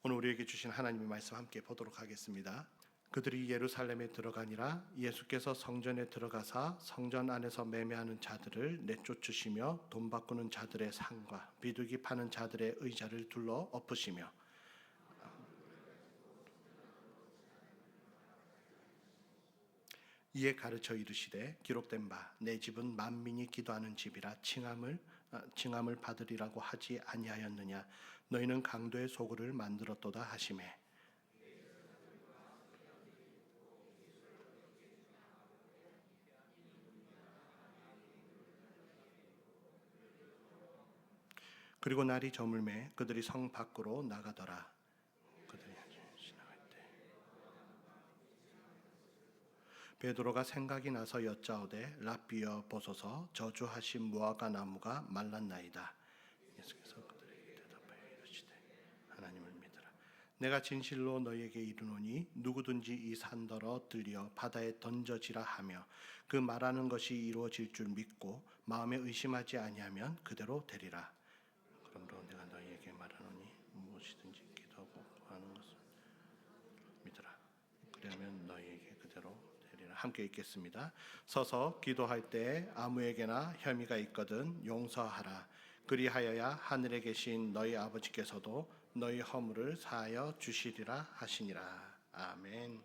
오늘 우리에게 주신 하나님의 말씀 함께 보도록 하겠습니다. 그들이 예루살렘에 들어가니라. 예수께서 성전에 들어가사 성전 안에서 매매하는 자들을 내쫓으시며 돈 바꾸는 자들의 상과 비둘기 파는 자들의 의자를 둘러 엎으시며 이에 가르쳐 이르시되 기록된 바 내 집은 만민이 기도하는 집이라 칭함을 받으리라고 하지 아니하였느냐. 너희는 강도의 소굴을 만들었도다 하시매. 그리고 날이 저물매 그들이 성 밖으로 나가더라. 그들이 지나갈 때 베드로가 생각이 나서 여짜오되 라비어 보소서 저주하신 무화과 나무가 말랐나이다. 예수께서 그들에게 대답하여 이르시되 하나님을 믿으라. 내가 진실로 너희에게 이르노니 누구든지 이 산더러 들려 바다에 던져지라 하며 그 말하는 것이 이루어질 줄 믿고 마음에 의심하지 아니하면 그대로 되리라. 그러므로 내가 너희에게 말하노니 무엇이든지 기도하고 구하는 것을 믿으라. 그러면 너희에게 그대로 되리라. 함께 읽겠습니다. 서서 기도할 때 아무에게나 혐의가 있거든 용서하라. 그리하여야 하늘에 계신 너희 아버지께서도 너희 허물을 사하여 주시리라 하시니라. 아멘.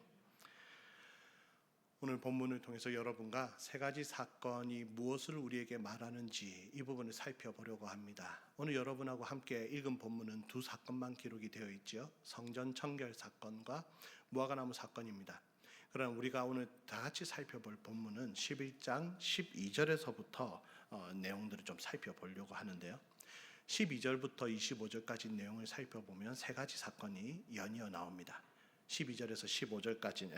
오늘 본문을 통해서 여러분과 세 가지 사건이 무엇을 우리에게 말하는지 이 부분을 살펴보려고 합니다. 오늘 여러분하고 함께 읽은 본문은 두 사건만 기록이 되어 있죠. 성전 청결 사건과 무화과나무 사건입니다. 그러나 우리가 오늘 다 같이 살펴볼 본문은 11장 12절에서부터 내용들을 좀 살펴보려고 하는데요. 12절부터 25절까지 내용을 살펴보면 세 가지 사건이 연이어 나옵니다. 12절에서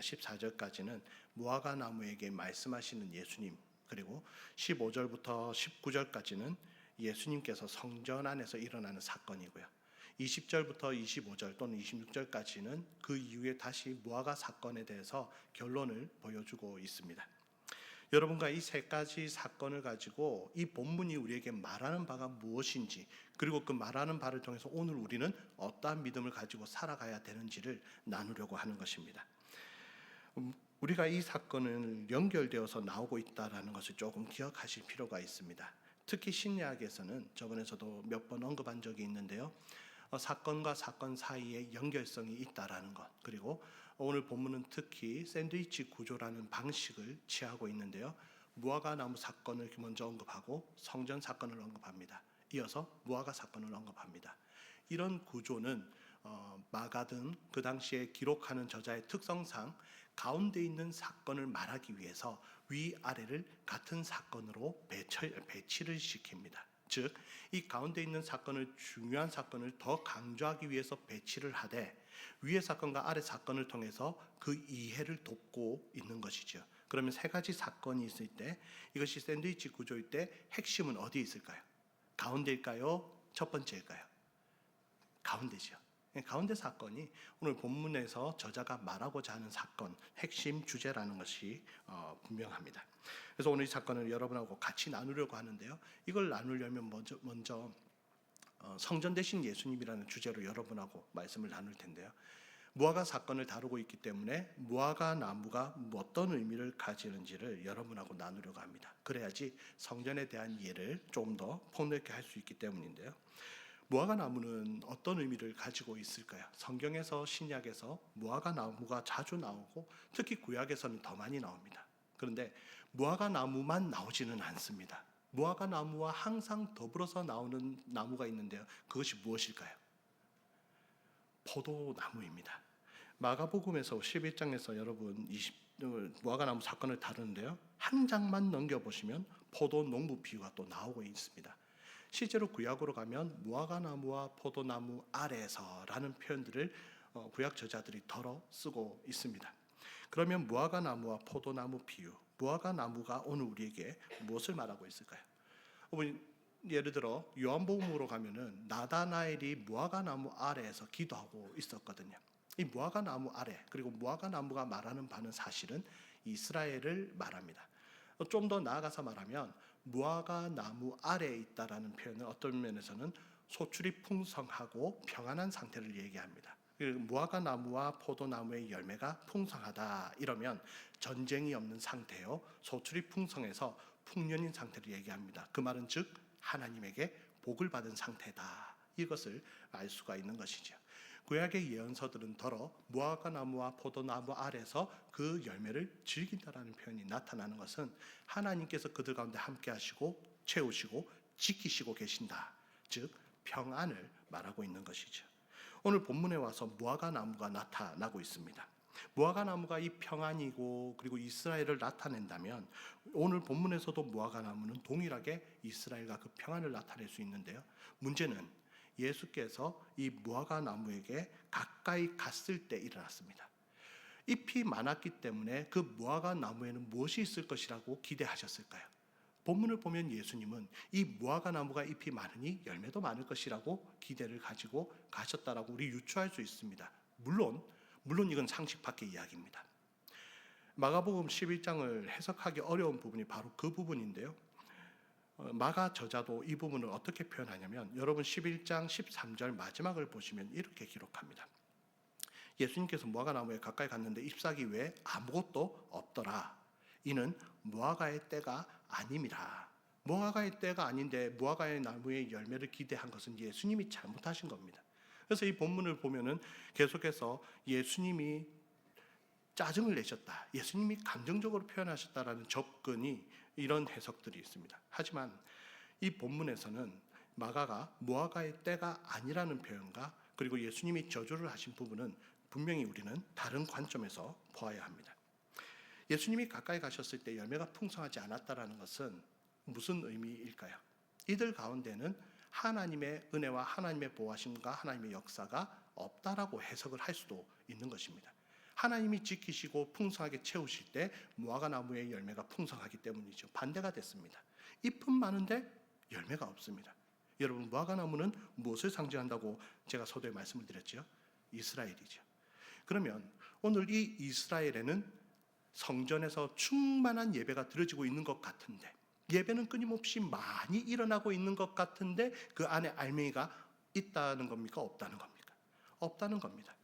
14절까지는 무화과 나무에게 말씀하시는 예수님, 그리고 15절부터 19절까지는 예수님께서 성전 안에서 일어나는 사건이고요. 20절부터 25절 또는 26절까지는 그 이후에 다시 무화과 사건에 대해서 결론을 보여주고 있습니다. 여러분과 이 세 가지 사건을 가지고 이 본문이 우리에게 말하는 바가 무엇인지, 그리고 그 말하는 바를 통해서 오늘 우리는 어떠한 믿음을 가지고 살아가야 되는지를 나누려고 하는 것입니다. 우리가 이 사건을 연결되어서 나오고 있다는 것을 조금 기억하실 필요가 있습니다. 특히 신약에서는 저번에서도 몇 번 언급한 적이 있는데요. 사건과 사건 사이에 연결성이 있다라는 것, 그리고 오늘 본문은 특히 샌드위치 구조라는 방식을 취하고 있는데요. 무화과 나무 사건을 먼저 언급하고 성전 사건을 언급합니다. 이어서 무화과 사건을 언급합니다. 이런 구조는 마가 등 그 당시에 기록하는 저자의 특성상 가운데 있는 사건을 말하기 위해서 위아래를 같은 사건으로 배치를 시킵니다. 즉, 이 가운데 있는 사건을, 중요한 사건을 더 강조하기 위해서 배치를 하되 위의 사건과 아래 사건을 통해서 그 이해를 돕고 있는 것이죠. 그러면 세 가지 사건이 있을 때 이것이 샌드위치 구조일 때 핵심은 어디에 있을까요? 가운데일까요? 첫 번째일까요? 가운데죠. 가운데 사건이 오늘 본문에서 저자가 말하고자 하는 사건, 핵심 주제라는 것이 분명합니다. 그래서 오늘 이 사건을 여러분하고 같이 나누려고 하는데요. 이걸 나누려면 먼저 성전 대신 예수님이라는 주제로 여러분하고 말씀을 나눌 텐데요. 무화과 사건을 다루고 있기 때문에 무화과 나무가 어떤 의미를 가지는지를 여러분하고 나누려고 합니다. 그래야지 성전에 대한 이해를 좀 더 폭넓게 할 수 있기 때문인데요. 무화과 나무는 어떤 의미를 가지고 있을까요? 성경에서, 신약에서 무화과 나무가 자주 나오고 특히 구약에서는 더 많이 나옵니다. 그런데 무화과 나무만 나오지는 않습니다. 무화과 나무와 항상 더불어서 나오는 나무가 있는데요. 그것이 무엇일까요? 포도나무입니다. 마가복음에서 11장에서 여러분 무화과 나무 사건을 다루는데요. 한 장만 넘겨보시면 포도 농부 비유가 또 나오고 있습니다. 실제로 구약으로 가면 무화과 나무와 포도나무 아래에서라는 표현들을 구약 저자들이 덜어 쓰고 있습니다. 그러면 무화과 나무와 포도나무 비유, 무화과 나무가 오늘 우리에게 무엇을 말하고 있을까요? 예를 들어 요한복음으로 가면은 나다나엘이 무화과 나무 아래에서 기도하고 있었거든요. 이 무화과 나무 아래, 그리고 무화과 나무가 말하는 바는 사실은 이스라엘을 말합니다. 좀 더 나아가서 말하면 무화과 나무 아래에 있다라는 표현은 어떤 면에서는 소출이 풍성하고 평안한 상태를 얘기합니다. 무화과 나무와 포도나무의 열매가 풍성하다 이러면 전쟁이 없는 상태요, 소출이 풍성해서 풍년인 상태를 얘기합니다. 그 말은 즉 하나님에게 복을 받은 상태다, 이것을 알 수가 있는 것이죠. 구약의 예언서들은 더러 무화과 나무와 포도나무 아래서 그 열매를 즐긴다라는 표현이 나타나는 것은 하나님께서 그들 가운데 함께 하시고 채우시고 지키시고 계신다, 즉 평안을 말하고 있는 것이죠. 오늘 본문에 와서 무화과 나무가 나타나고 있습니다. 무화과 나무가 이 평안이고 그리고 이스라엘을 나타낸다면 오늘 본문에서도 무화과 나무는 동일하게 이스라엘과 그 평안을 나타낼 수 있는데요. 문제는 예수께서 이 무화과 나무에게 가까이 갔을 때 일어났습니다. 잎이 많았기 때문에 그 무화과 나무에는 무엇이 있을 것이라고 기대하셨을까요? 본문을 보면 예수님은 이 무화과 나무가 잎이 많으니 열매도 많을 것이라고 기대를 가지고 가셨다라고 우리 유추할 수 있습니다. 물론 이건 상식 밖의 이야기입니다. 마가복음 11장을 해석하기 어려운 부분이 바로 그 부분인데요. 마가 저자도 이 부분을 어떻게 표현하냐면 여러분 11장 13절 마지막을 보시면 이렇게 기록합니다. 예수님께서 무화과 나무에 가까이 갔는데 잎사귀 외에 아무것도 없더라. 이는 무화과의 때가 아님이라. 무화과의 때가 아닌데 무화과의 나무의 열매를 기대한 것은 예수님이 잘못하신 겁니다. 그래서 이 본문을 보면은 계속해서 예수님이 짜증을 내셨다, 예수님이 감정적으로 표현하셨다라는 접근이 이런 해석들이 있습니다. 하지만 이 본문에서는 마가가 무화과의 때가 아니라는 표현과 그리고 예수님이 저주를 하신 부분은 분명히 우리는 다른 관점에서 보아야 합니다. 예수님이 가까이 가셨을 때 열매가 풍성하지 않았다라는 것은 무슨 의미일까요? 이들 가운데는 하나님의 은혜와 하나님의 보호하심과 하나님의 역사가 없다라고 해석을 할 수도 있는 것입니다. 하나님이 지키시고 풍성하게 채우실 때 무화과 나무의 열매가 풍성하기 때문이죠. 반대가 됐습니다. 잎은 많은데 열매가 없습니다. 여러분, 무화과 나무는 무엇을 상징한다고 제가 서두에 말씀을 드렸죠? 이스라엘이죠. 그러면 오늘 이 이스라엘에는 성전에서 충만한 예배가 드려지고 있는 것 같은데, 예배는 끊임없이 많이 일어나고 있는 것 같은데 그 안에 알맹이가 있다는 겁니까? 없다는 겁니까? 없다는 겁니다.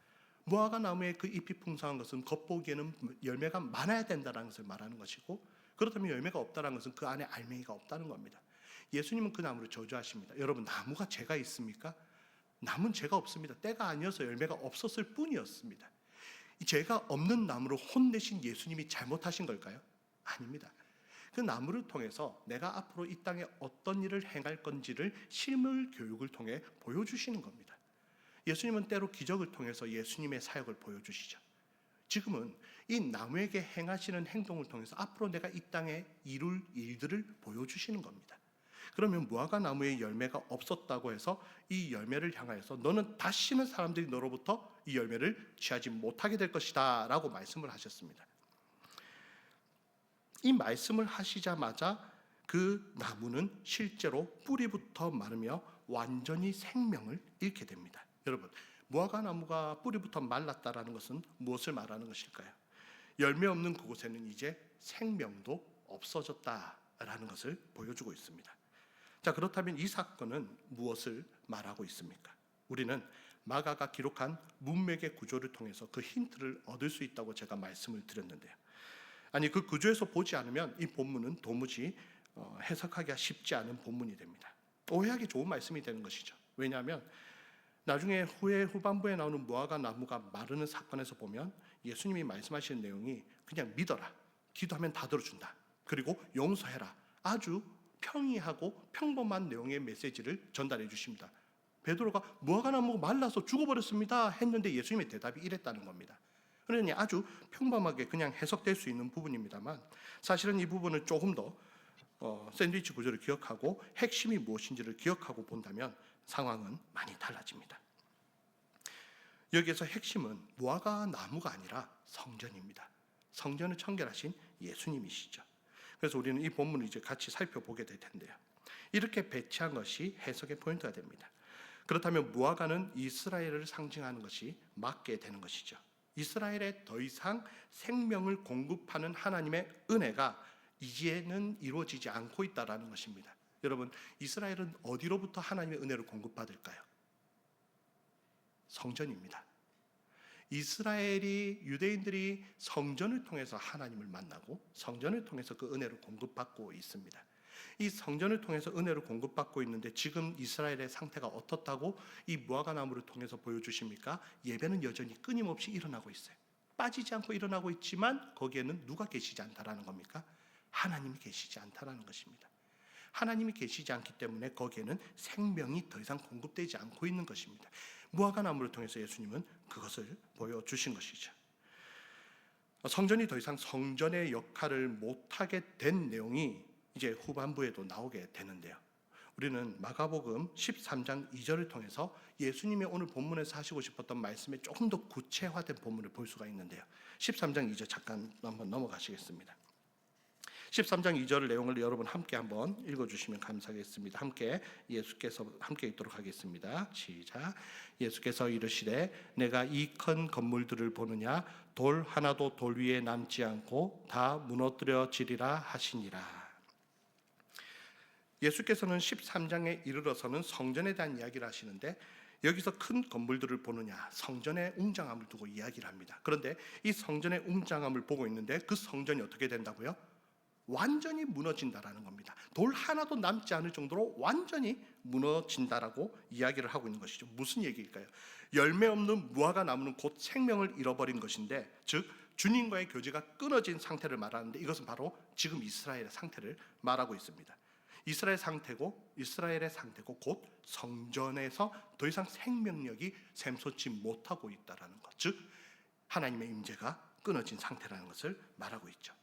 무화과 나무의 그 잎이 풍성한 것은 겉보기에는 열매가 많아야 된다는 것을 말하는 것이고, 그렇다면 열매가 없다는 것은 그 안에 알맹이가 없다는 겁니다. 예수님은 그 나무를 저주하십니다. 여러분, 나무가 죄가 있습니까? 나무는 죄가 없습니다. 때가 아니어서 열매가 없었을 뿐이었습니다. 이 죄가 없는 나무를 혼내신 예수님이 잘못하신 걸까요? 아닙니다. 그 나무를 통해서 내가 앞으로 이 땅에 어떤 일을 행할 건지를 실물 교육을 통해 보여주시는 겁니다. 예수님은 때로 기적을 통해서 예수님의 사역을 보여주시죠. 지금은 이 나무에게 행하시는 행동을 통해서 앞으로 내가 이 땅에 이룰 일들을 보여주시는 겁니다. 그러면 무화과 나무의 열매가 없었다고 해서 이 열매를 향하여서 너는 다시는 사람들이 너로부터 이 열매를 취하지 못하게 될 것이다 라고 말씀을 하셨습니다. 이 말씀을 하시자마자 그 나무는 실제로 뿌리부터 마르며 완전히 생명을 잃게 됩니다. 여러분, 무화과 나무가 뿌리부터 말랐다라는 것은 무엇을 말하는 것일까요? 열매 없는 그곳에는 이제 생명도 없어졌다라는 것을 보여주고 있습니다. 자, 그렇다면 이 사건은 무엇을 말하고 있습니까? 우리는 마가가 기록한 문맥의 구조를 통해서 그 힌트를 얻을 수 있다고 제가 말씀을 드렸는데요. 아니, 그 구조에서 보지 않으면 이 본문은 도무지 해석하기가 쉽지 않은 본문이 됩니다. 오해하기 좋은 말씀이 되는 것이죠. 왜냐하면 나중에 후반부에 나오는 무화과 나무가 마르는 사건에서 보면 예수님이 말씀하시는 내용이 그냥 믿어라, 기도하면 다 들어준다, 그리고 용서해라, 아주 평이하고 평범한 내용의 메시지를 전달해 주십니다. 베드로가 무화과 나무가 말라서 죽어버렸습니다 했는데 예수님의 대답이 이랬다는 겁니다. 그러니 아주 평범하게 그냥 해석될 수 있는 부분입니다만, 사실은 이 부분을 조금 더 샌드위치 구조를 기억하고 핵심이 무엇인지를 기억하고 본다면 상황은 많이 달라집니다. 여기에서 핵심은 무화과 나무가 아니라 성전입니다. 성전을 청결하신 예수님이시죠. 그래서 우리는 이 본문을 이제 같이 살펴보게 될 텐데요. 이렇게 배치한 것이 해석의 포인트가 됩니다. 그렇다면 무화과는 이스라엘을 상징하는 것이 맞게 되는 것이죠. 이스라엘에 더 이상 생명을 공급하는 하나님의 은혜가 이제는 이루어지지 않고 있다는 것입니다. 여러분, 이스라엘은 어디로부터 하나님의 은혜를 공급받을까요? 성전입니다. 이스라엘이 유대인들이 성전을 통해서 하나님을 만나고 성전을 통해서 그 은혜를 공급받고 있습니다. 이 성전을 통해서 은혜를 공급받고 있는데 지금 이스라엘의 상태가 어떻다고 이 무화과 나무를 통해서 보여주십니까? 예배는 여전히 끊임없이 일어나고 있어요. 빠지지 않고 일어나고 있지만 거기에는 누가 계시지 않다라는 겁니까? 하나님이 계시지 않다라는 것입니다. 하나님이 계시지 않기 때문에 거기에는 생명이 더 이상 공급되지 않고 있는 것입니다. 무화과 나무를 통해서 예수님은 그것을 보여주신 것이죠. 성전이 더 이상 성전의 역할을 못하게 된 내용이 이제 후반부에도 나오게 되는데요. 우리는 마가복음 13장 2절을 통해서 예수님이 오늘 본문에서 하시고 싶었던 말씀에 조금 더 구체화된 본문을 볼 수가 있는데요. 13장 2절 잠깐 한번 넘어가시겠습니다. 13장 2절 내용을 여러분 함께 한번 읽어주시면 감사하겠습니다. 예수께서 함께 읽도록 하겠습니다. 시작. 예수께서 이르시되 내가 이 큰 건물들을 보느냐 돌 하나도 돌 위에 남지 않고 다 무너뜨려지리라 하시니라. 예수께서는 13장에 이르러서는 성전에 대한 이야기를 하시는데 여기서 큰 건물들을 보느냐 성전의 웅장함을 두고 이야기를 합니다. 그런데 이 성전의 웅장함을 보고 있는데 그 성전이 어떻게 된다고요? 완전히 무너진다라는 겁니다. 돌 하나도 남지 않을 정도로 완전히 무너진다라고 이야기를 하고 있는 것이죠. 무슨 얘기일까요? 열매 없는 무화과 나무는 곧 생명을 잃어버린 것인데, 즉 주님과의 교제가 끊어진 상태를 말하는데 이것은 바로 지금 이스라엘의 상태를 말하고 있습니다. 이스라엘의 상태고 곧 성전에서 더 이상 생명력이 샘솟지 못하고 있다라는 것, 즉 하나님의 임재가 끊어진 상태라는 것을 말하고 있죠.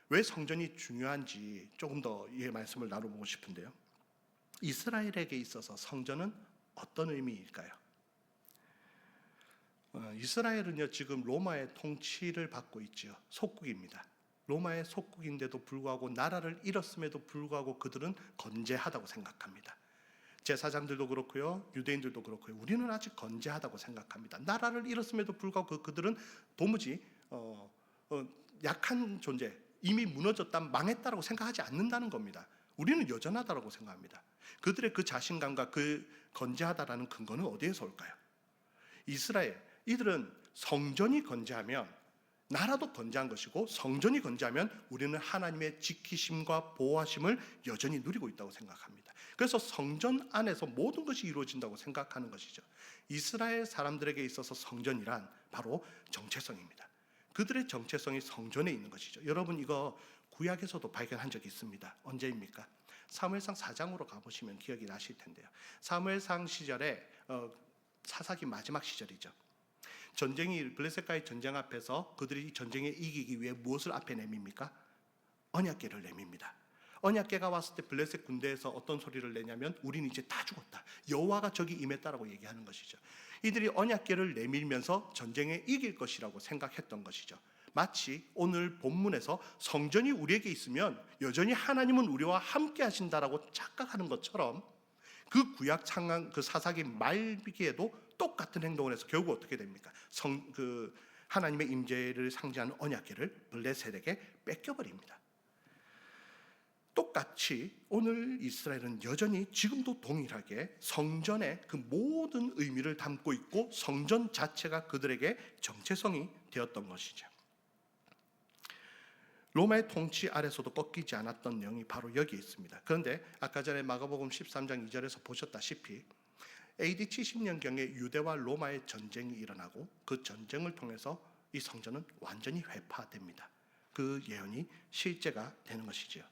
왜 성전이 중요한지 조금 더 이 말씀을 나눠보고 싶은데요. 이스라엘에게 있어서 성전은 어떤 의미일까요? 이스라엘은요 지금 로마의 통치를 받고 있죠. 속국입니다. 로마의 속국인데도 불구하고 나라를 잃었음에도 불구하고 그들은 건재하다고 생각합니다. 제사장들도 그렇고요, 유대인들도 그렇고요. 우리는 아직 건재하다고 생각합니다. 나라를 잃었음에도 불구하고 그들은 도무지 약한 존재, 이미 무너졌다, 망했다라고 생각하지 않는다는 겁니다. 우리는 여전하다라고 생각합니다. 그들의 그 자신감과 그 건재하다라는 근거는 어디에서 올까요? 이들은 성전이 건재하면 나라도 건재한 것이고, 성전이 건재하면 우리는 하나님의 지키심과 보호하심을 여전히 누리고 있다고 생각합니다. 그래서 성전 안에서 모든 것이 이루어진다고 생각하는 것이죠. 이스라엘 사람들에게 있어서 성전이란 바로 정체성입니다. 그들의 정체성이 성전에 있는 것이죠. 여러분 이거 구약에서도 발견한 적이 있습니다. 언제입니까? 사무엘상 4장으로 가보시면 기억이 나실 텐데요. 사무엘상 시절에 사사기 마지막 시절이죠. 블레셋과의 전쟁 앞에서 그들이 전쟁에 이기기 위해 무엇을 앞에 내밉니까? 언약궤를 내밉니다. 언약궤가 왔을 때 블레셋 군대에서 어떤 소리를 내냐면 우리는 이제 다 죽었다, 여호와가 저기 임했다라고 얘기하는 것이죠. 이들이 언약궤를 내밀면서 전쟁에 이길 것이라고 생각했던 것이죠. 마치 오늘 본문에서 성전이 우리에게 있으면 여전히 하나님은 우리와 함께 하신다라고 착각하는 것처럼 그 구약 상황, 그 사사기 말기에도 똑같은 행동을 해서 결국 어떻게 됩니까? 하나님의 임재를 상징하는 언약궤를 블레셋에게 뺏겨버립니다. 똑같이 오늘 이스라엘은 여전히 지금도 동일하게 성전의 그 모든 의미를 담고 있고 성전 자체가 그들에게 정체성이 되었던 것이죠. 로마의 통치 아래서도 꺾이지 않았던 내용이 바로 여기에 있습니다. 그런데 아까 전에 마가복음 13장 2절에서 보셨다시피 AD 70년경에 유대와 로마의 전쟁이 일어나고 그 전쟁을 통해서 이 성전은 완전히 회파됩니다. 그 예언이 실제가 되는 것이죠.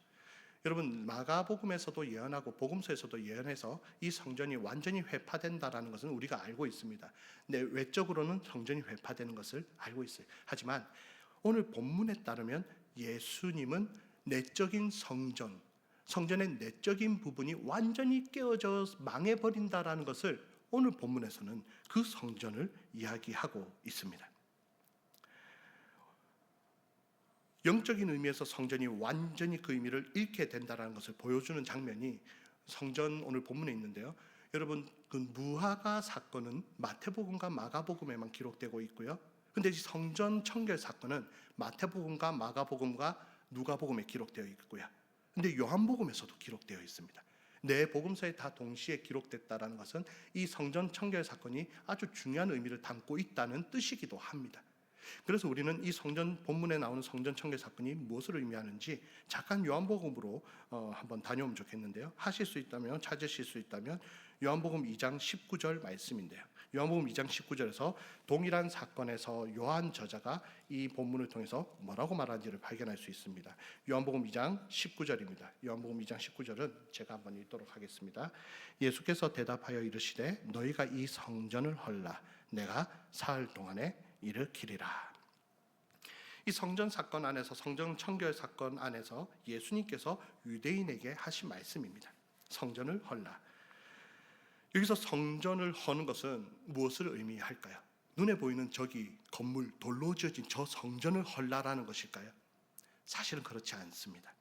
여러분 마가복음에서도 예언하고 복음서에서도 예언해서 이 성전이 완전히 회파된다라는 것은 우리가 알고 있습니다. 근데 외적으로는 성전이 회파되는 것을 알고 있어요. 하지만 오늘 본문에 따르면 예수님은 내적인 성전의 내적인 부분이 완전히 깨어져 망해버린다라는 것을 오늘 본문에서는 그 성전을 이야기하고 있습니다. 영적인 의미에서 성전이 완전히 그 의미를 잃게 된다는 것을 보여주는 장면이 성전 오늘 본문에 있는데요. 여러분 그 무화과 사건은 마태복음과 마가복음에만 기록되고 있고요. 그런데 이 성전 청결 사건은 마태복음과 마가복음과 누가복음에 기록되어 있고요. 그런데 요한복음에서도 기록되어 있습니다. 네 복음서에 다 동시에 기록됐다라는 것은 이 성전 청결 사건이 아주 중요한 의미를 담고 있다는 뜻이기도 합니다. 그래서 우리는 이 성전 본문에 나오는 성전 청결 사건이 무엇을 의미하는지 잠깐 요한복음으로 한번 다녀오면 좋겠는데요. 하실 수 있다면, 찾으실 수 있다면 요한복음 2장 19절 말씀인데요. 요한복음 2장 19절에서 동일한 사건에서 요한 저자가 이 본문을 통해서 뭐라고 말하는지를 발견할 수 있습니다. 요한복음 2장 19절입니다. 요한복음 2장 19절은 제가 한번 읽도록 하겠습니다. 예수께서 대답하여 이르시되 너희가 이 성전을 헐라 내가 사흘 동안에 일으키리라. 이 성전 사건 안에서, 성전 청결 사건 안에서 예수님께서 유대인에게 하신 말씀입니다. 성전을 헐라. 여기서 성전을 허는 것은 무엇을 의미할까요? 눈에 보이는 저기 건물, 돌로 지어진 저 성전을 헐라라는 것일까요? 사실은 그렇지 않습니다.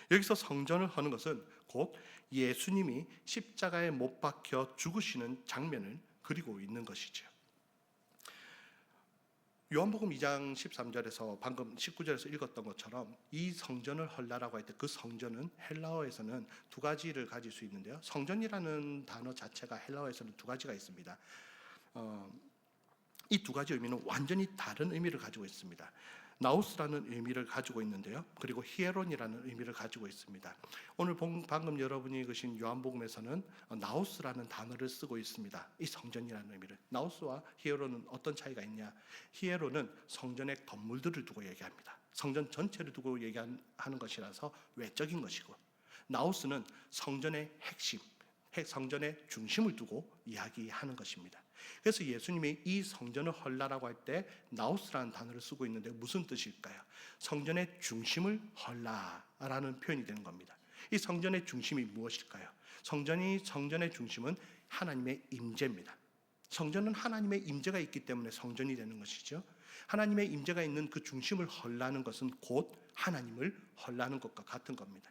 여기서 성전을 허는 것은 곧 예수님이 십자가에 못 박혀 죽으시는 장면을 그리고 있는 것이죠. 요한복음 2장 13절에서 방금 19절에서 읽었던 것처럼 이 성전을 헐라라고 할 때 그 성전은 헬라어에서는 두 가지를 가질 수 있는데요. 성전이라는 단어 자체가 헬라어에서는 두 가지가 있습니다. 이 두 가지 의미는 완전히 다른 의미를 가지고 있습니다. 나우스라는 의미를 가지고 있는데요. 그리고 히에론이라는 의미를 가지고 있습니다. 오늘 방금 여러분이 읽으신 요한복음에서는 나우스라는 단어를 쓰고 있습니다. 이 성전이라는 의미를. 나우스와 히에론은 어떤 차이가 있냐? 히에론은 성전의 건물들을 두고 얘기합니다. 성전 전체를 두고 얘기하는 것이라서 외적인 것이고, 나우스는 성전의 핵심, 성전의 중심을 두고 이야기하는 것입니다. 그래서 예수님이 이 성전을 헐라라고 할 때 나우스라는 단어를 쓰고 있는데 무슨 뜻일까요? 성전의 중심을 헐라라는 표현이 되는 겁니다. 이 성전의 중심이 무엇일까요? 성전의 중심은 하나님의 임재입니다. 성전은 하나님의 임재가 있기 때문에 성전이 되는 것이죠. 하나님의 임재가 있는 그 중심을 헐라는 것은 곧 하나님을 헐라는 것과 같은 겁니다.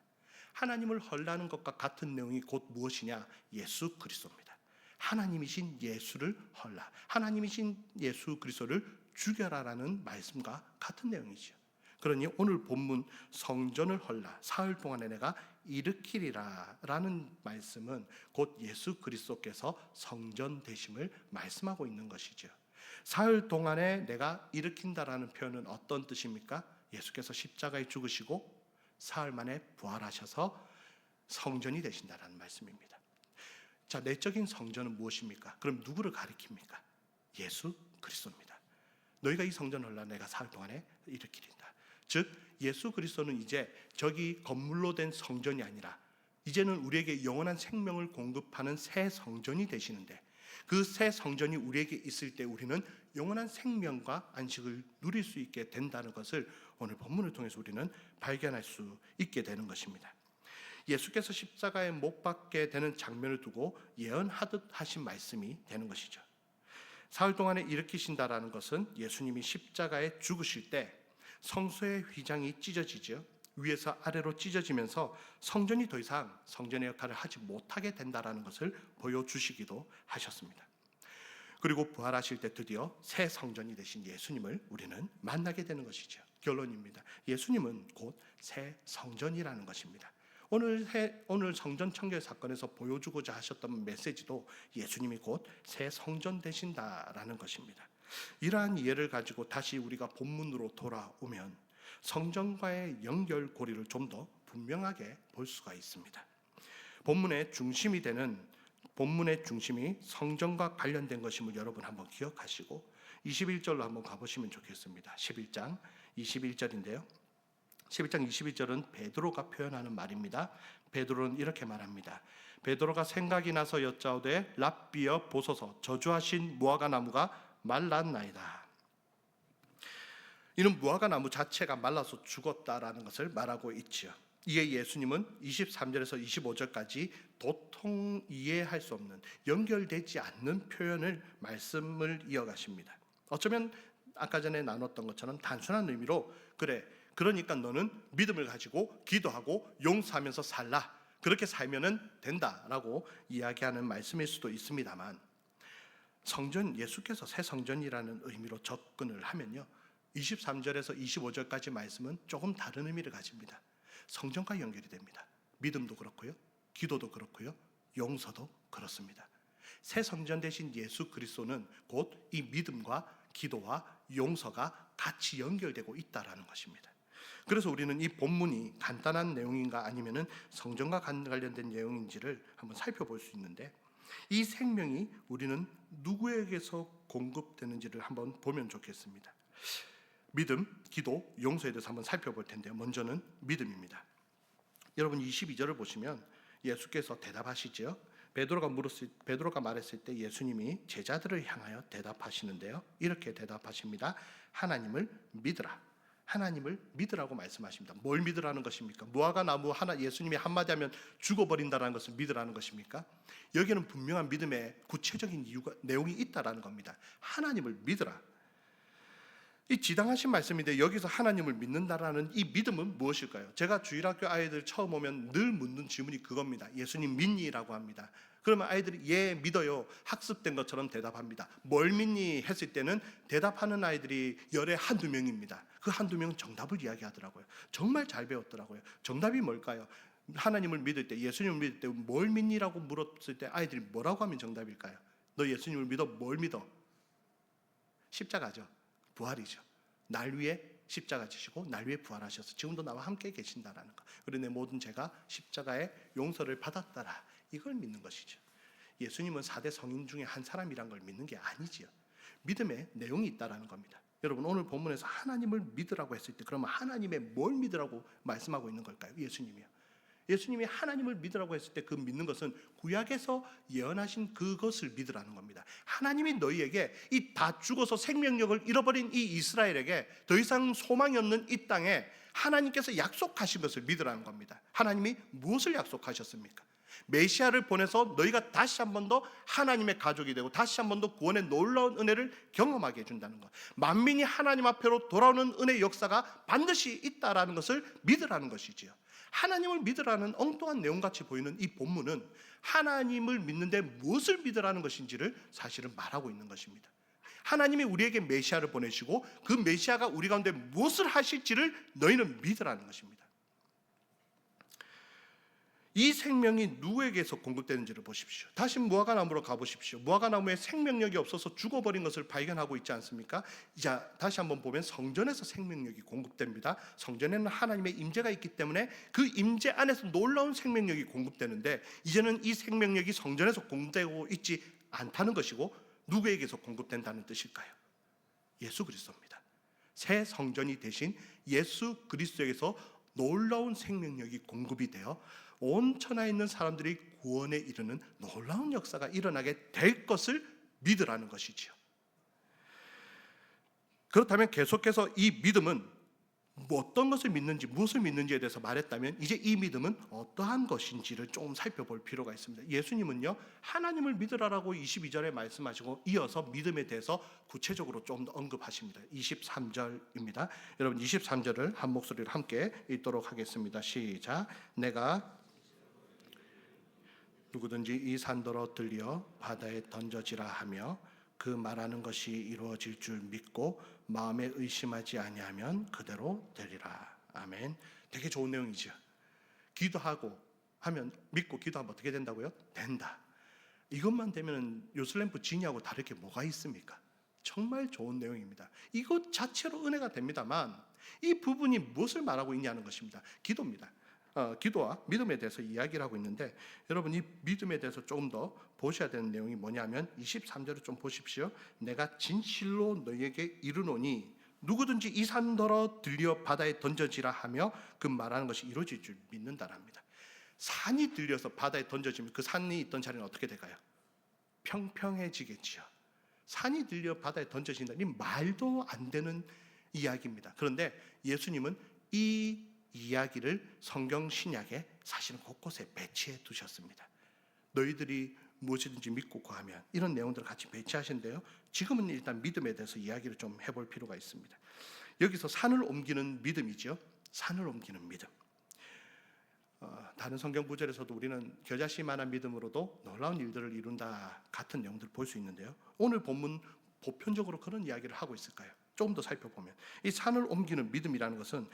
하나님을 헐라는 것과 같은 내용이 곧 무엇이냐? 예수 그리스도입니다. 하나님이신 예수를 헐라, 하나님이신 예수 그리스도를 죽여라라는 말씀과 같은 내용이죠. 그러니 오늘 본문 성전을 헐라 사흘 동안에 내가 일으키리라 라는 말씀은 곧 예수 그리스도께서 성전 되심을 말씀하고 있는 것이죠. 사흘 동안에 내가 일으킨다라는 표현은 어떤 뜻입니까? 예수께서 십자가에 죽으시고 사흘 만에 부활하셔서 성전이 되신다라는 말씀입니다. 자, 내적인 성전은 무엇입니까? 그럼 누구를 가리킵니까? 예수 그리스도입니다. 너희가 이 성전을 헐라 내가 사흘 동안에 일으키리다. 즉 예수 그리스도는 이제 저기 건물로 된 성전이 아니라 이제는 우리에게 영원한 생명을 공급하는 새 성전이 되시는데, 그 새 성전이 우리에게 있을 때 우리는 영원한 생명과 안식을 누릴 수 있게 된다는 것을 오늘 본문을 통해서 우리는 발견할 수 있게 되는 것입니다. 예수께서 십자가에 못 박게 되는 장면을 두고 예언하듯 하신 말씀이 되는 것이죠. 사흘 동안에 일으키신다라는 것은 예수님이 십자가에 죽으실 때 성소의 휘장이 찢어지죠. 위에서 아래로 찢어지면서 성전이 더 이상 성전의 역할을 하지 못하게 된다라는 것을 보여주시기도 하셨습니다. 그리고 부활하실 때 드디어 새 성전이 되신 예수님을 우리는 만나게 되는 것이죠. 결론입니다. 예수님은 곧 새 성전이라는 것입니다. 오늘 성전 청결 사건에서 보여주고자 하셨던 메시지도 예수님이 곧 새 성전 되신다라는 것입니다. 이러한 이해를 가지고 다시 우리가 본문으로 돌아오면 성전과의 연결고리를 좀 더 분명하게 볼 수가 있습니다. 본문의 중심이 성전과 관련된 것임을 여러분 한번 기억하시고 21절로 한번 가보시면 좋겠습니다. 11장 21절인데요. 11장 22절은 베드로가 표현하는 말입니다. 베드로는 이렇게 말합니다. 베드로가 생각이 나서 여짜오되 랍비여 보소서 저주하신 무화과 나무가 말랐나이다. 이는 무화과 나무 자체가 말라서 죽었다라는 것을 말하고 있지요. 이에 예수님은 23절에서 25절까지 도통 이해할 수 없는, 연결되지 않는 말씀을 이어가십니다. 어쩌면 아까 전에 나눴던 것처럼 단순한 의미로 그러니까 너는 믿음을 가지고 기도하고 용서하면서 살라, 그렇게 살면 된다라고 이야기하는 말씀일 수도 있습니다만, 성전, 예수께서 새 성전이라는 의미로 접근을 하면요 23절에서 25절까지 말씀은 조금 다른 의미를 가집니다. 성전과 연결이 됩니다. 믿음도 그렇고요, 기도도 그렇고요. 용서도 그렇습니다. 새 성전 되신 예수 그리스도는 곧 이 믿음과 기도와 용서가 같이 연결되고 있다라는 것입니다. 그래서 우리는 이 본문이 간단한 내용인가 아니면은 성전과 관련된 내용인지를 한번 살펴볼 수 있는데, 이 생명이 우리는 누구에게서 공급되는지를 한번 보면 좋겠습니다. 믿음, 기도, 용서에 대해서 한번 살펴볼 텐데요. 먼저는 믿음입니다. 여러분 22절을 보시면 예수께서 대답하시죠. 베드로가 말했을 때 예수님이 제자들을 향하여 대답하시는데요. 이렇게 대답하십니다. 하나님을 믿으라. 하나님을 믿으라고 말씀하십니다. 뭘 믿으라는 것입니까? 무화과 나무 하나 예수님이 한마디 하면 죽어버린다는 것을 믿으라는 것입니까? 여기는 분명한 믿음의 구체적인 내용이 있다라는 겁니다. 하나님을 믿으라. 이 지당하신 말씀인데 여기서 하나님을 믿는다라는 이 믿음은 무엇일까요? 제가 주일학교 아이들 처음 오면 늘 묻는 질문이 그겁니다. 예수님 믿니? 라고 합니다. 그러면 아이들이 예 믿어요 학습된 것처럼 대답합니다. 뭘 믿니? 했을 때는 대답하는 아이들이 열에 한두 명입니다. 그 한두 명은 정답을 이야기하더라고요. 정말 잘 배웠더라고요. 정답이 뭘까요? 하나님을 믿을 때, 예수님을 믿을 때 뭘 믿니? 라고 물었을 때 아이들이 뭐라고 하면 정답일까요? 너 예수님을 믿어? 뭘 믿어? 십자가죠. 부활이죠. 날 위해 십자가 지시고 날 위해 부활하셔서 지금도 나와 함께 계신다라는 것. 그리고 내 모든 죄가 십자가의 용서를 받았다라. 이걸 믿는 것이죠. 예수님은 4대 성인 중에 한 사람이란 걸 믿는 게 아니지요. 믿음에 내용이 있다라는 겁니다. 여러분 오늘 본문에서 하나님을 믿으라고 했을 때 그러면 하나님의 뭘 믿으라고 말씀하고 있는 걸까요? 예수님이요. 예수님이 하나님을 믿으라고 했을 때 그 믿는 것은 구약에서 예언하신 그것을 믿으라는 겁니다. 하나님이 너희에게 이 다 죽어서 생명력을 잃어버린 이 이스라엘에게 더 이상 소망이 없는 이 땅에 하나님께서 약속하신 것을 믿으라는 겁니다. 하나님이 무엇을 약속하셨습니까? 메시아를 보내서 너희가 다시 한 번 더 하나님의 가족이 되고 다시 한 번 더 구원의 놀라운 은혜를 경험하게 해준다는 것. 만민이 하나님 앞으로 돌아오는 은혜의 역사가 반드시 있다라는 것을 믿으라는 것이지요. 하나님을 믿으라는 엉뚱한 내용같이 보이는 이 본문은 하나님을 믿는데 무엇을 믿으라는 것인지를 사실은 말하고 있는 것입니다. 하나님이 우리에게 메시아를 보내시고 그 메시아가 우리 가운데 무엇을 하실지를 너희는 믿으라는 것입니다. 이 생명이 누구에게서 공급되는지를 보십시오. 다시 무화과 나무로 가보십시오. 무화과 나무에 생명력이 없어서 죽어버린 것을 발견하고 있지 않습니까? 자, 다시 한번 보면 성전에서 생명력이 공급됩니다. 성전에는 하나님의 임재가 있기 때문에 그 임재 안에서 놀라운 생명력이 공급되는데 이제는 이 생명력이 성전에서 공급되고 있지 않다는 것이고 누구에게서 공급된다는 뜻일까요? 예수 그리스도입니다. 새 성전이 되신 예수 그리스도에게서 놀라운 생명력이 공급이 되어 온 천하에 있는 사람들이 구원에 이르는 놀라운 역사가 일어나게 될 것을 믿으라는 것이지요. 그렇다면 계속해서 이 믿음은 어떤 것을 믿는지 무엇을 믿는지에 대해서 말했다면 이제 이 믿음은 어떠한 것인지를 조금 살펴볼 필요가 있습니다. 예수님은요 하나님을 믿으라라고 22절에 말씀하시고 이어서 믿음에 대해서 구체적으로 좀 더 언급하십니다. 23절입니다. 여러분 23절을 한 목소리로 함께 읽도록 하겠습니다. 시작. 내가 누구든지 이 산더러 들려 바다에 던져지라 하며 그 말하는 것이 이루어질 줄 믿고 마음에 의심하지 아니하면 그대로 되리라. 아멘. 되게 좋은 내용이죠. 기도하고 하면 믿고 기도하면 어떻게 된다고요? 된다. 이것만 되면 요슬램프 진이하고 다를 게 뭐가 있습니까? 정말 좋은 내용입니다. 이것 자체로 은혜가 됩니다만 이 부분이 무엇을 말하고 있냐는 것입니다. 기도입니다. 기도와 믿음에 대해서 이야기를 하고 있는데 여러분 이 믿음에 대해서 조금 더 보셔야 되는 내용이 뭐냐면 23절을 좀 보십시오. 내가 진실로 너희에게 이르노니 누구든지 이 산더러 들려 바다에 던져지라 하며 그 말하는 것이 이루어질 줄 믿는다랍니다. 산이 들려서 바다에 던져지면 그 산이 있던 자리는 어떻게 될까요? 평평해지겠지요. 산이 들려 바다에 던져진다니 말도 안 되는 이야기입니다. 그런데 예수님은 이 이야기를 성경 신약에 사실은 곳곳에 배치해 두셨습니다. 너희들이 무엇이든지 믿고 구하면 이런 내용들을 같이 배치하신데요. 지금은 일단 믿음에 대해서 이야기를 좀 해볼 필요가 있습니다. 여기서 산을 옮기는 믿음이죠. 산을 옮기는 믿음. 다른 성경 구절에서도 우리는 겨자씨만한 믿음으로도 놀라운 일들을 이룬다 같은 내용들을 볼 수 있는데요. 오늘 본문 보편적으로 그런 이야기를 하고 있을까요? 조금 더 살펴보면 이 산을 옮기는 믿음이라는 것은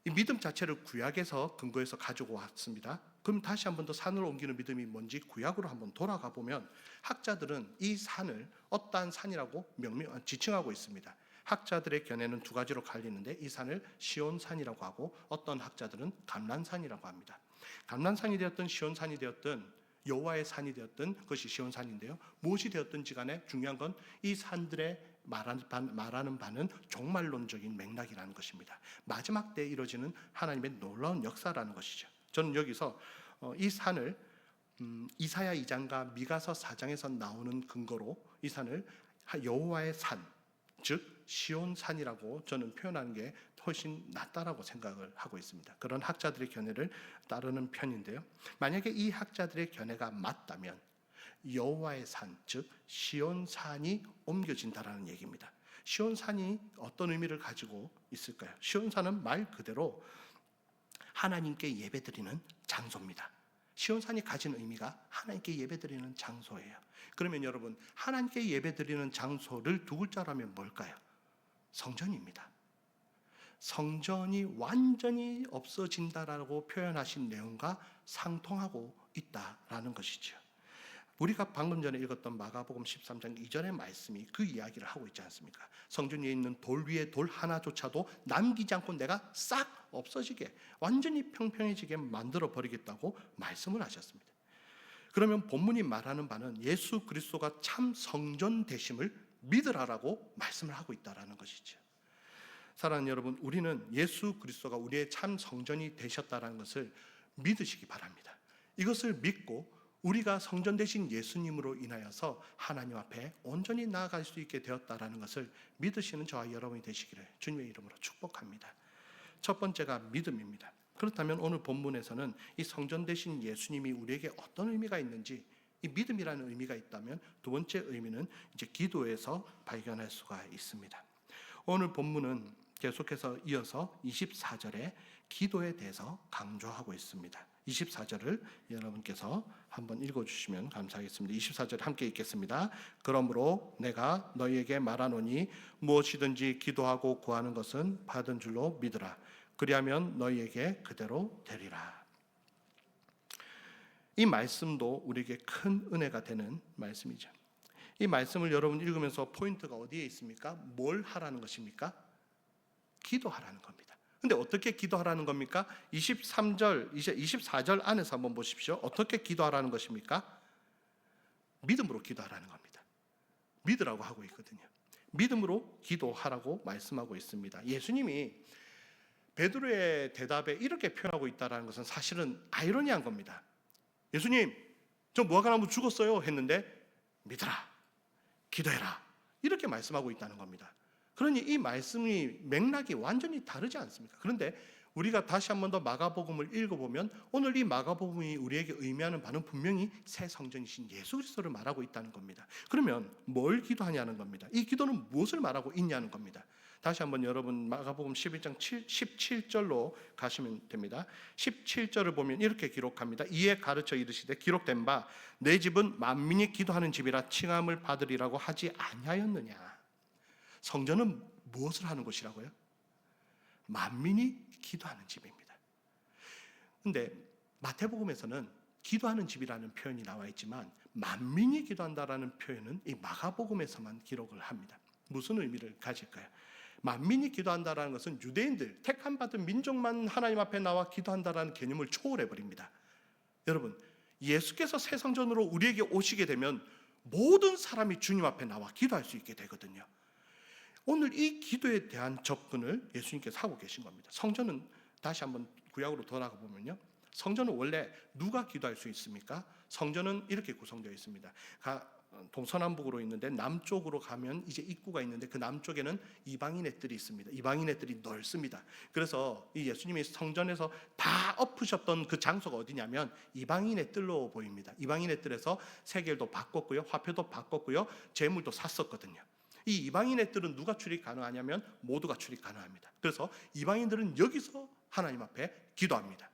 이 믿음 자체를 구약에서 근거해서 가지고 왔습니다. 그럼 다시 한번 더 산을 옮기는 믿음이 뭔지 구약으로 한번 돌아가 보면 학자들은 이 산을 어떠한 산이라고 지칭하고 있습니다. 학자들의 견해는 두 가지로 갈리는데 이 산을 시온산이라고 하고 어떤 학자들은 감난산이라고 합니다. 감난산이 되었든 시온산이 되었든 여호와의 산이 되었든 그것이 시온산인데요. 무엇이 되었든지 간에 중요한 건 이 산들의 말하는 바는 종말론적인 맥락이라는 것입니다. 마지막 때에 이루어지는 하나님의 놀라운 역사라는 것이죠. 저는 여기서 이 산을 이사야 2장과 미가서 4장에서 나오는 근거로 이 산을 여호와의 산, 즉 시온산이라고 저는 표현하는 게 훨씬 낫다라고 생각을 하고 있습니다. 그런 학자들의 견해를 따르는 편인데요. 만약에 이 학자들의 견해가 맞다면 여호와의 산, 즉 시온산이 옮겨진다라는 얘기입니다. 시온산이 어떤 의미를 가지고 있을까요? 시온산은 말 그대로 하나님께 예배드리는 장소입니다. 시온산이 가진 의미가 하나님께 예배드리는 장소예요. 그러면 여러분, 하나님께 예배드리는 장소를 두 글자로 하면 뭘까요? 성전입니다. 성전이 완전히 없어진다라고 표현하신 내용과 상통하고 있다라는 것이죠. 우리가 방금 전에 읽었던 마가복음 13장 2절의 말씀이 그 이야기를 하고 있지 않습니까? 성전 위에 있는 돌 위에 돌 하나조차도 남기지 않고 내가 싹 없어지게 완전히 평평해지게 만들어 버리겠다고 말씀을 하셨습니다. 그러면 본문이 말하는 바는 예수 그리스도가 참 성전 되심을 믿으라라고 말씀을 하고 있다라는 것이죠. 사랑하는 여러분, 우리는 예수 그리스도가 우리의 참 성전이 되셨다라는 것을 믿으시기 바랍니다. 이것을 믿고 우리가 성전 되신 예수님으로 인하여서 하나님 앞에 온전히 나아갈 수 있게 되었다라는 것을 믿으시는 저와 여러분이 되시기를 주님의 이름으로 축복합니다. 첫 번째가 믿음입니다. 그렇다면 오늘 본문에서는 이 성전 되신 예수님이 우리에게 어떤 의미가 있는지, 이 믿음이라는 의미가 있다면 두 번째 의미는 이제 기도에서 발견할 수가 있습니다. 오늘 본문은 계속해서 이어서 24절에 기도에 대해서 강조하고 있습니다. 24절을 여러분께서 한번 읽어주시면 감사하겠습니다. 24절 함께 읽겠습니다. 그러므로 내가 너희에게 말하노니 무엇이든지 기도하고 구하는 것은 받은 줄로 믿으라. 그리하면 너희에게 그대로 되리라. 이 말씀도 우리에게 큰 은혜가 되는 말씀이죠. 이 말씀을 여러분 읽으면서 포인트가 어디에 있습니까? 뭘 하라는 것입니까? 기도하라는 겁니다. 근데 어떻게 기도하라는 겁니까? 23절, 24절 안에서 한번 보십시오. 어떻게 기도하라는 것입니까? 믿음으로 기도하라는 겁니다. 믿으라고 하고 있거든요. 믿음으로 기도하라고 말씀하고 있습니다. 예수님이 베드로의 대답에 이렇게 표현하고 있다는 것은 사실은 아이러니한 겁니다. 예수님, 저 무화과나무 죽었어요 했는데 믿어라, 기도해라 이렇게 말씀하고 있다는 겁니다. 그러니 이 말씀이 맥락이 완전히 다르지 않습니까? 그런데 우리가 다시 한 번 더 마가복음을 읽어보면 오늘 이 마가복음이 우리에게 의미하는 바는 분명히 새 성전이신 예수 그리스도를 말하고 있다는 겁니다. 그러면 뭘 기도하냐는 겁니다. 이 기도는 무엇을 말하고 있냐는 겁니다. 다시 한번 여러분 마가복음 11장 17절로 가시면 됩니다. 17절을 보면 이렇게 기록합니다. 이에 가르쳐 이르시되 기록된 바 내 집은 만민이 기도하는 집이라 칭함을 받으리라고 하지 아니하였느냐. 성전은 무엇을 하는 곳이라고요? 만민이 기도하는 집입니다. 그런데 마태복음에서는 기도하는 집이라는 표현이 나와 있지만 만민이 기도한다라는 표현은 이 마가복음에서만 기록을 합니다. 무슨 의미를 가질까요? 만민이 기도한다라는 것은 유대인들, 택함받은 민족만 하나님 앞에 나와 기도한다라는 개념을 초월해버립니다. 여러분, 예수께서 새 성전으로 우리에게 오시게 되면 모든 사람이 주님 앞에 나와 기도할 수 있게 되거든요. 오늘 이 기도에 대한 접근을 예수님께서 하고 계신 겁니다. 성전은 다시 한번 구약으로 돌아가 보면요, 성전은 원래 누가 기도할 수 있습니까? 성전은 이렇게 구성되어 있습니다. 동서남북으로 있는데 남쪽으로 가면 이제 입구가 있는데 그 남쪽에는 이방인의 뜰이 있습니다. 이방인의 뜰이 넓습니다. 그래서 이 예수님이 성전에서 다 엎으셨던 그 장소가 어디냐면 이방인의 뜰로 보입니다. 이방인의 뜰에서 세겔도 바꿨고요, 화폐도 바꿨고요, 재물도 샀었거든요. 이 이방인의 뜰은 누가 출입 가능하냐면 모두가 출입 가능합니다. 그래서 이방인들은 여기서 하나님 앞에 기도합니다.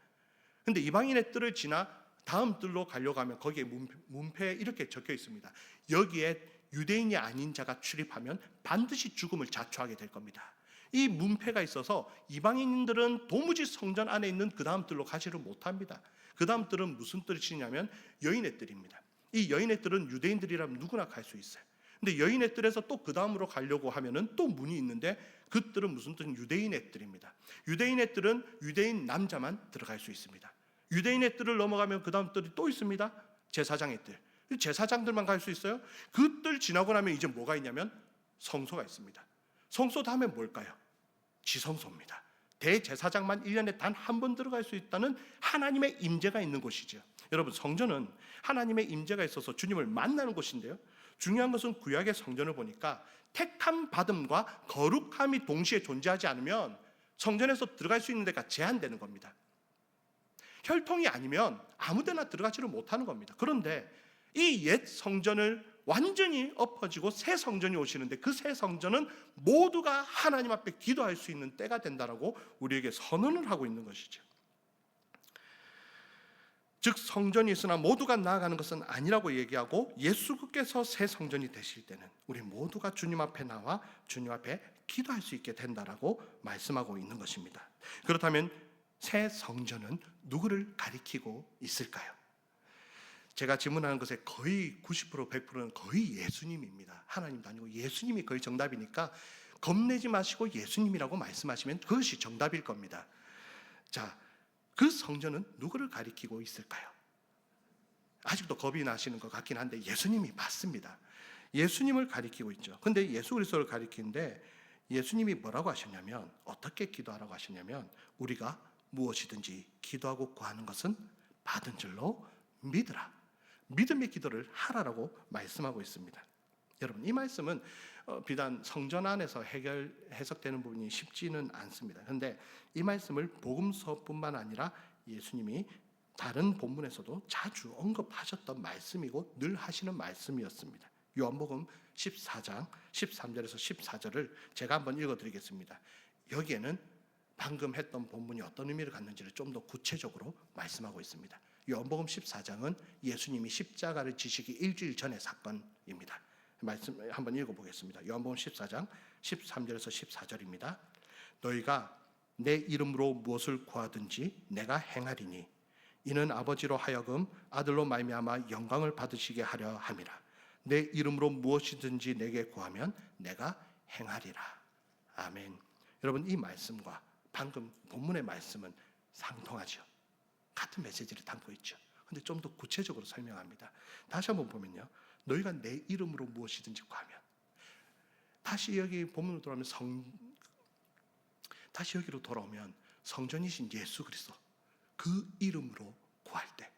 그런데 이방인의 뜰을 지나 다음 뜰로 가려고 하면 거기에 문패에 이렇게 적혀 있습니다. 여기에 유대인이 아닌 자가 출입하면 반드시 죽음을 자초하게 될 겁니다. 이 문패가 있어서 이방인들은 도무지 성전 안에 있는 그 다음 뜰로 가지를 못합니다. 그 다음 뜰은 무슨 뜰이냐면 여인의 뜰입니다. 이 여인의 뜰은 유대인들이라면 누구나 갈 수 있어요. 근데 여인의 뜰에서 또 그 다음으로 가려고 하면은 또 문이 있는데 그 뜰은 무슨 뜰은 유대인의 뜰입니다. 유대인의 뜰은 유대인 남자만 들어갈 수 있습니다. 유대인의 뜰을 넘어가면 그 다음 뜰이 또 있습니다. 제사장의 뜰. 제사장들만 갈 수 있어요. 그 뜰 지나고 나면 이제 뭐가 있냐면 성소가 있습니다. 성소 다음에 뭘까요? 지성소입니다. 대제사장만 1년에 단 한 번 들어갈 수 있다는 하나님의 임재가 있는 곳이죠. 여러분, 성전은 하나님의 임재가 있어서 주님을 만나는 곳인데요, 중요한 것은 구약의 성전을 보니까 택함 받음과 거룩함이 동시에 존재하지 않으면 성전에서 들어갈 수 있는 데가 제한되는 겁니다. 혈통이 아니면 아무데나 들어가지를 못하는 겁니다. 그런데 이 옛 성전을 완전히 엎어지고 새 성전이 오시는데 그 새 성전은 모두가 하나님 앞에 기도할 수 있는 때가 된다라고 우리에게 선언을 하고 있는 것이죠. 즉 성전이 있으나 모두가 나아가는 것은 아니라고 얘기하고, 예수께서 새 성전이 되실 때는 우리 모두가 주님 앞에 나와 주님 앞에 기도할 수 있게 된다라고 말씀하고 있는 것입니다. 그렇다면 새 성전은 누구를 가리키고 있을까요? 제가 질문하는 것의 거의 90% 100%는 거의 예수님입니다. 하나님도 아니고 예수님이 거의 정답이니까 겁내지 마시고 예수님이라고 말씀하시면 그것이 정답일 겁니다. 자, 그 성전은 누구를 가리키고 있을까요? 아직도 겁이 나시는 것 같긴 한데 예수님이 맞습니다. 예수님을 가리키고 있죠. 근데 예수 그리스도를 가리키는데 예수님이 뭐라고 하셨냐면, 어떻게 기도하라고 하셨냐면, 우리가 무엇이든지 기도하고 구하는 것은 받은 줄로 믿으라. 믿음의 기도를 하라라고 말씀하고 있습니다. 여러분, 이 말씀은 비단 성전 안에서 해석되는 부분이 쉽지는 않습니다. 그런데 이 말씀을 복음서뿐만 아니라 예수님이 다른 본문에서도 자주 언급하셨던 말씀이고 늘 하시는 말씀이었습니다. 요한복음 14장 13절에서 14절을 제가 한번 읽어드리겠습니다. 여기에는 방금 했던 본문이 어떤 의미를 갖는지를 좀 더 구체적으로 말씀하고 있습니다. 요한복음 14장은 예수님이 십자가를 지시기 일주일 전의 사건입니다. 말씀 한번 읽어보겠습니다. 요한복음 14장 13절에서 14절입니다. 너희가 내 이름으로 무엇을 구하든지 내가 행하리니 이는 아버지로 하여금 아들로 말미암아 영광을 받으시게 하려 함이라. 내 이름으로 무엇이든지 내게 구하면 내가 행하리라. 아멘. 여러분, 이 말씀과 방금 본문의 말씀은 상통하죠. 같은 메시지를 담고 있죠. 근데 좀 더 구체적으로 설명합니다. 다시 한번 보면요, 너희가 내 이름으로 무엇이든지 구하면, 다시 여기 본문으로 돌아오면 다시 여기로 돌아오면 성전이신 예수 그리스도 그 이름으로 구할 때,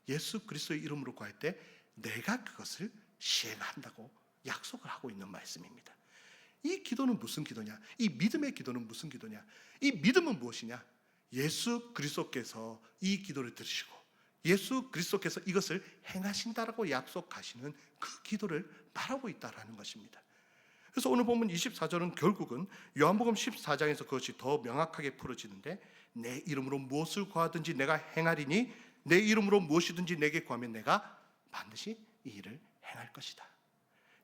예수 그리스도의 이름으로 구할 때 내가 그것을 시행한다고 약속을 하고 있는 말씀입니다. 이 기도는 무슨 기도냐? 이 믿음의 기도는 무슨 기도냐? 이 믿음은 무엇이냐? 예수 그리스도께서 이 기도를 들으시고 예수 그리스도께서 이것을 행하신다라고 약속하시는 그 기도를 바라고 있다라는 것입니다. 그래서 오늘 보면 24절은 결국은 요한복음 14장에서 그것이 더 명확하게 풀어지는데, 내 이름으로 무엇을 구하든지 내가 행하리니 내 이름으로 무엇이든지 내게 구하면 내가 반드시 이 일을 행할 것이다.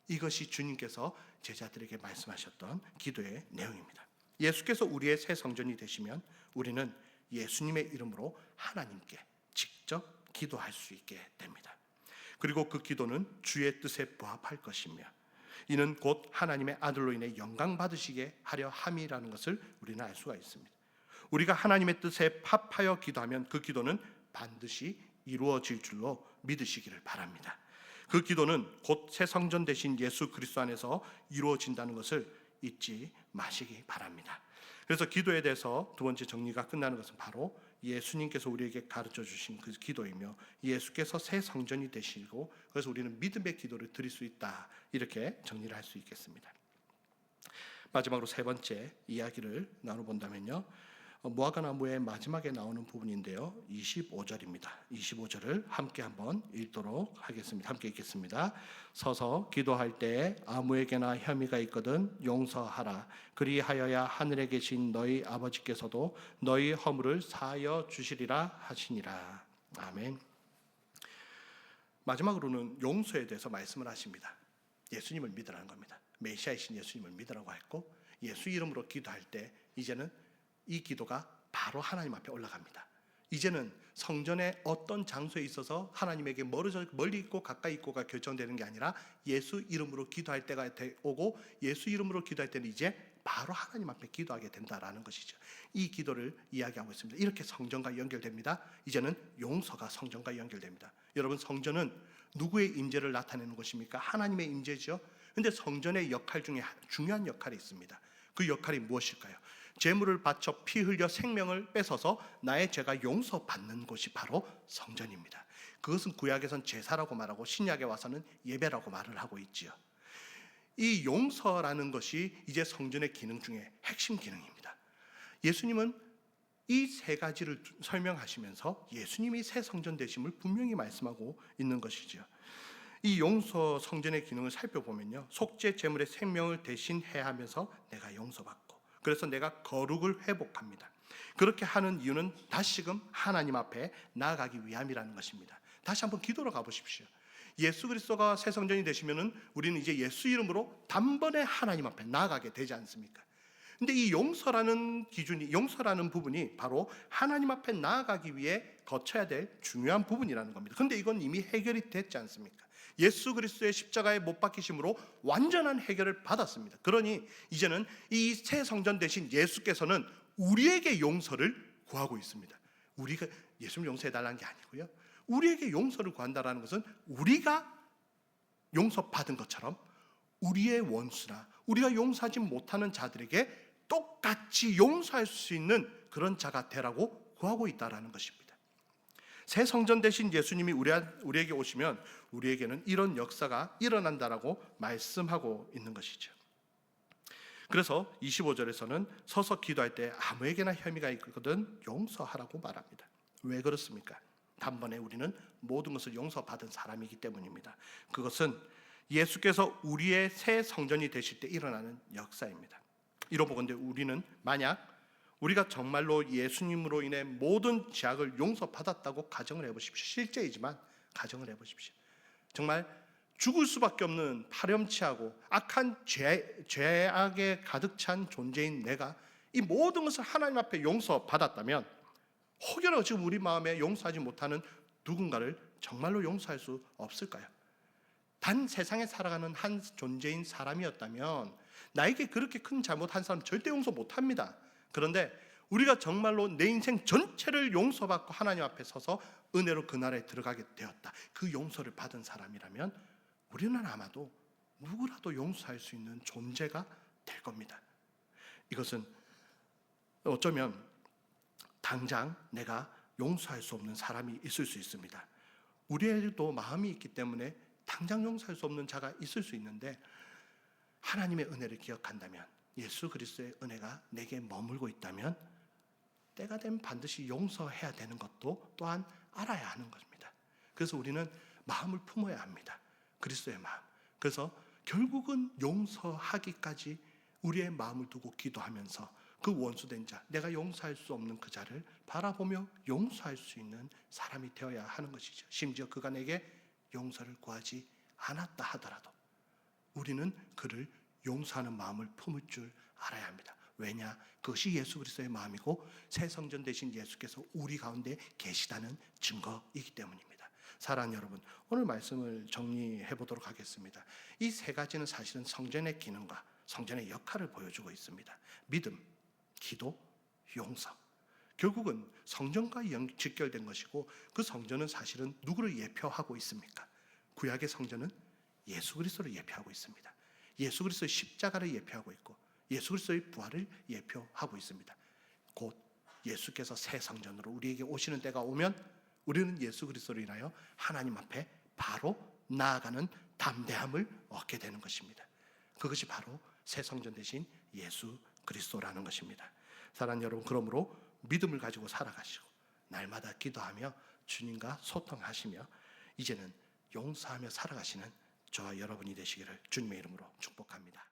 이것이 주님께서 제자들에게 말씀하셨던 기도의 내용입니다. 예수께서 우리의 새 성전이 되시면 우리는 예수님의 이름으로 하나님께 직접 기도할 수 있게 됩니다. 그리고 그 기도는 주의 뜻에 부합할 것이며 이는 곧 하나님의 아들로 인해 영광 받으시게 하려 함이라는 것을 우리는 알 수가 있습니다. 우리가 하나님의 뜻에 합하여 기도하면 그 기도는 반드시 이루어질 줄로 믿으시기를 바랍니다. 그 기도는 곧 새 성전 되신 예수 그리스도 안에서 이루어진다는 것을 잊지 마시기 바랍니다. 그래서 기도에 대해서 두 번째 정리가 끝나는 것은 바로 예수님께서 우리에게 가르쳐 주신 그 기도이며 예수께서 새 성전이 되시고 그래서 우리는 믿음의 기도를 드릴 수 있다, 이렇게 정리를 할 수 있겠습니다. 마지막으로 세 번째 이야기를 나눠본다면요, 무화과나무의 마지막에 나오는 부분인데요, 25절입니다. 25절을 함께 한번 읽도록 하겠습니다. 함께 읽겠습니다. 서서 기도할 때 아무에게나 혐의가 있거든 용서하라. 그리하여야 하늘에 계신 너희 아버지께서도 너희 허물을 사하여 주시리라 하시니라. 아멘. 마지막으로는 용서에 대해서 말씀을 하십니다. 예수님을 믿으라는 겁니다. 메시아이신 예수님을 믿으라고 했고, 예수 이름으로 기도할 때 이제는 이 기도가 바로 하나님 앞에 올라갑니다. 이제는 성전의 어떤 장소에 있어서 하나님에게 멀리 있고 가까이 있고가 결정되는 게 아니라 예수 이름으로 기도할 때가 오고 예수 이름으로 기도할 때는 이제 바로 하나님 앞에 기도하게 된다라는 것이죠. 이 기도를 이야기하고 있습니다. 이렇게 성전과 연결됩니다. 이제는 용서가 성전과 연결됩니다. 여러분, 성전은 누구의 임재를 나타내는 것입니까? 하나님의 임재죠. 그런데 성전의 역할 중에 중요한 역할이 있습니다. 그 역할이 무엇일까요? 제물을 바쳐 피 흘려 생명을 뺏어서 나의 죄가 용서받는 곳이 바로 성전입니다. 그것은 구약에선 제사라고 말하고 신약에 와서는 예배라고 말을 하고 있지요. 이 용서라는 것이 이제 성전의 기능 중에 핵심 기능입니다. 예수님은 이 세 가지를 설명하시면서 예수님이 새 성전 되심을 분명히 말씀하고 있는 것이죠. 이 용서 성전의 기능을 살펴보면요, 속죄 제물의 생명을 대신해야 하면서 내가 용서받고, 그래서 내가 거룩을 회복합니다. 그렇게 하는 이유는 다시금 하나님 앞에 나아가기 위함이라는 것입니다. 다시 한번 기도로 가보십시오. 예수 그리스도가 새 성전이 되시면은 우리는 이제 예수 이름으로 단번에 하나님 앞에 나아가게 되지 않습니까? 근데 이 용서라는 기준이, 용서라는 부분이 바로 하나님 앞에 나아가기 위해 거쳐야 될 중요한 부분이라는 겁니다. 근데 이건 이미 해결이 됐지 않습니까? 예수 그리스도의 십자가에 못 박히심으로 완전한 해결을 받았습니다. 그러니 이제는 이 새 성전 대신 예수께서는 우리에게 용서를 구하고 있습니다. 우리가 예수님 용서해달라는 게 아니고요, 우리에게 용서를 구한다는 것은 우리가 용서받은 것처럼 우리의 원수나 우리가 용서하지 못하는 자들에게 똑같이 용서할 수 있는 그런 자가 되라고 구하고 있다는 것입니다. 새 성전 대신 예수님이 우리에게 오시면 우리에게는 이런 역사가 일어난다라고 말씀하고 있는 것이죠. 그래서 25절에서는 서서 기도할 때 아무에게나 혐의가 있거든 용서하라고 말합니다. 왜 그렇습니까? 단번에 우리는 모든 것을 용서받은 사람이기 때문입니다. 그것은 예수께서 우리의 새 성전이 되실 때 일어나는 역사입니다. 이로보건대 우리는 만약 우리가 정말로 예수님으로 인해 모든 죄악을 용서받았다고 가정을 해보십시오. 실제이지만 가정을 해보십시오. 정말 죽을 수밖에 없는 파렴치하고 악한 죄악에 가득 찬 존재인 내가 이 모든 것을 하나님 앞에 용서받았다면 혹여나 지금 우리 마음에 용서하지 못하는 누군가를 정말로 용서할 수 없을까요? 단 세상에 살아가는 한 존재인 사람이었다면 나에게 그렇게 큰 잘못한 사람 절대 용서 못합니다. 그런데 우리가 정말로 내 인생 전체를 용서받고 하나님 앞에 서서 은혜로 그 나라에 들어가게 되었다, 그 용서를 받은 사람이라면 우리는 아마도 누구라도 용서할 수 있는 존재가 될 겁니다. 이것은 어쩌면 당장 내가 용서할 수 없는 사람이 있을 수 있습니다. 우리에게도 마음이 있기 때문에 당장 용서할 수 없는 자가 있을 수 있는데, 하나님의 은혜를 기억한다면, 예수 그리스도의 은혜가 내게 머물고 있다면 때가 되면 반드시 용서해야 되는 것도 또한 알아야 하는 것입니다. 그래서 우리는 마음을 품어야 합니다. 그리스도의 마음. 그래서 결국은 용서하기까지 우리의 마음을 두고 기도하면서 그 원수된 자, 내가 용서할 수 없는 그 자를 바라보며 용서할 수 있는 사람이 되어야 하는 것이죠. 심지어 그가 내게 용서를 구하지 않았다 하더라도 우리는 그를 용서하는 마음을 품을 줄 알아야 합니다. 왜냐? 그것이 예수 그리스도의 마음이고 새 성전 되신 예수께서 우리 가운데 계시다는 증거이기 때문입니다. 사랑하는 여러분, 오늘 말씀을 정리해 보도록 하겠습니다. 이 세 가지는 사실은 성전의 기능과 성전의 역할을 보여주고 있습니다. 믿음, 기도, 용서. 결국은 성전과 직결된 것이고, 그 성전은 사실은 누구를 예표하고 있습니까? 구약의 성전은 예수 그리스도를 예표하고 있습니다. 예수 그리스도의 십자가를 예표하고 있고 예수 그리스도의 부활을 예표하고 있습니다. 곧 예수께서 새 성전으로 우리에게 오시는 때가 오면 우리는 예수 그리스도로 인하여 하나님 앞에 바로 나아가는 담대함을 얻게 되는 것입니다. 그것이 바로 새 성전 되신 예수 그리스도라는 것입니다. 사랑하는 여러분, 그러므로 믿음을 가지고 살아가시고 날마다 기도하며 주님과 소통하시며 이제는 용서하며 살아가시는 저와 여러분이 되시기를 주님의 이름으로 축복합니다.